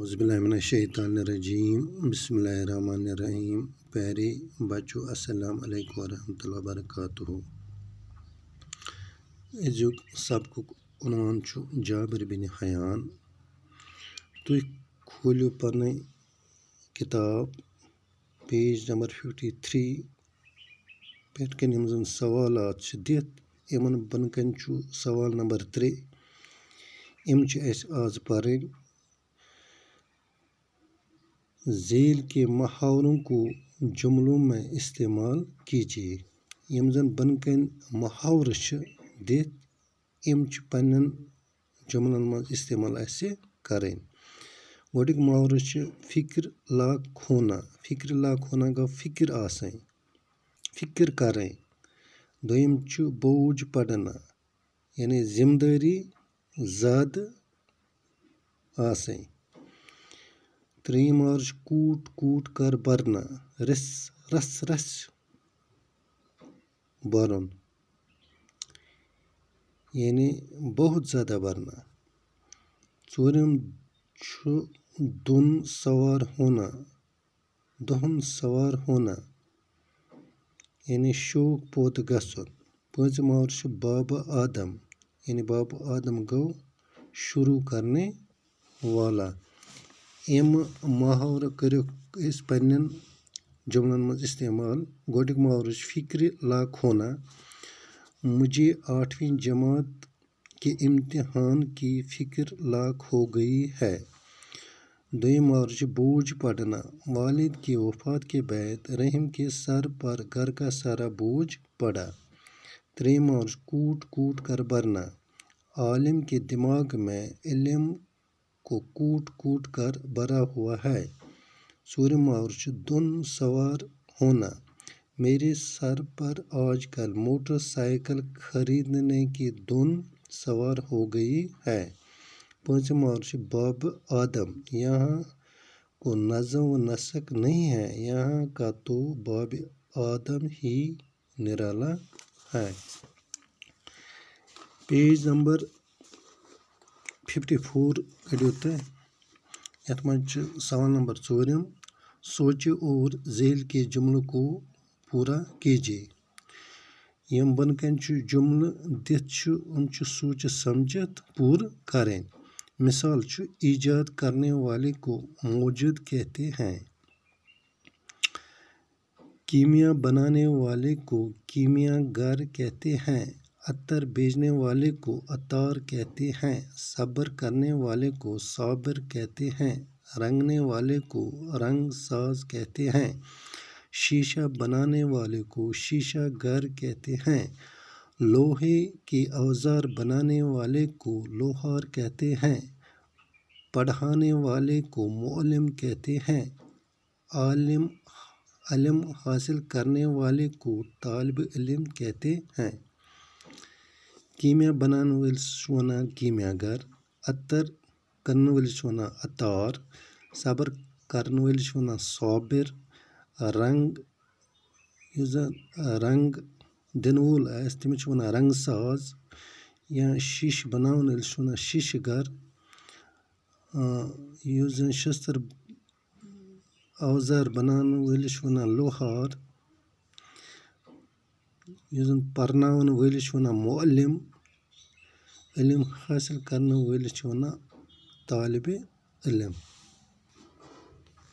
औज़ुबिल्लाहिमिनश्शैतानिर्रजीम बिस्मिल्लाहिर्रहमानिर्रहीम। प्यारे बच्चों, अस्सलाम वालेकुम वरहमतुल्लाहि वबरकातुहू। अजुक सबकुक उन्वान छु जाबिर बिन हयान। तुई खोलियो पन्ने किताब पेज नंबर 53 पेट कन यम जन सवालात छ दित यमन बन कन छु सवाल नंबर 3 यम छ अस आज परन। झेल के मुहावरों को जुमलों में इस्तेमाल कीजिए। यम जन बनकन मुहावर छ दित यम छ पन्नन जुमलन में इस्तेमाल असे करें। गोडिक मुहावर छ फिक्र लाख होना। फिक्र लाख होना का फिक्र आसें, फिक्र करें। दोयम छ बोझ पड़ना, यानी जिम्मेदारी ज़्यादा आसें। त्रीम मुहावर छ कूट कूट कर भरना, रस रस भरन, यानी बहुत ज़्यादा भरना। चौरम छ दुन सवार होना, दुहन सवार होना, यानी शौक पोत गसन। पांचम मुहावर छ बाब आदम, यानी बाब आदम गो शुरू करने वाला। यम मुहावर करो इस पन्नन जुमलन में इस्तेमाल। गोडिक मुहावर छ फिक्र लाख होना, मुझे 8वीं जमात के इम्तिहान की फिक्र लाख हो गई है। दोयम मुहावर छ बोझ पड़ना, वालिद की वफात के बाद रहीम के सर पर घर का सारा बोझ पड़ा। त्रीम मुहावर छ कूट कूट कर भरना, आलिम के दिमाग में इल्म को कूट कूट कर भरा हुआ है। चौरम मुहावर छ दुन सवार होना, मेरे सर पर आजकल मोटरसाइकिल खरीदने की धुन सवार हो गई है। पांचम मुहावर छ बाब आदम, यहाँ को नज़म व नसक नहीं है, यहाँ का तो बाब आदम ही निराला है। पेज नंबर 54 कड़ियो ते यथ मंच सवाल नंबर 4 सोचे और झेल के जुमलों को पूरा कीजिए। यम बनकन छु जुमल दित छु उन छु सोच समझत पूर करें। मिसाल छु ईजाद करने वाले को मौजूद कहते हैं, कीमिया बनाने वाले को कीमियागर कहते हैं, अत्तर बेचने वाले को अतार कहते हैं, सब्र करने वाले को साबिर कहते हैं, रंगने वाले को रंगसाज कहते हैं, शीशा बनाने वाले को शीशागर कहते हैं, लोहे के औजार बनाने वाले को लोहार कहते हैं, पढ़ाने वाले को मुअल्लिम कहते हैं, इल्म हासिल करने वाले को तालिब इल्म कहते हैं। कीमिया बनाने वाले छु वनान कीमियागर, अत्तर करने वाले छु वनान अतार, सब्र करने वाले छु वनान साबिर, रंग दिन वोल आस तमिस छु वनान रंगसाज, या शीश बनाने वाले छु वनान शीशगर, युस जन शस्त्र औजार बनाने वाले छु वनान लोहार, युस जन परनावन वाले छु वनान मुअल्लिम, इल्म हासिल करने वाले छु वनान तालिब इल्म।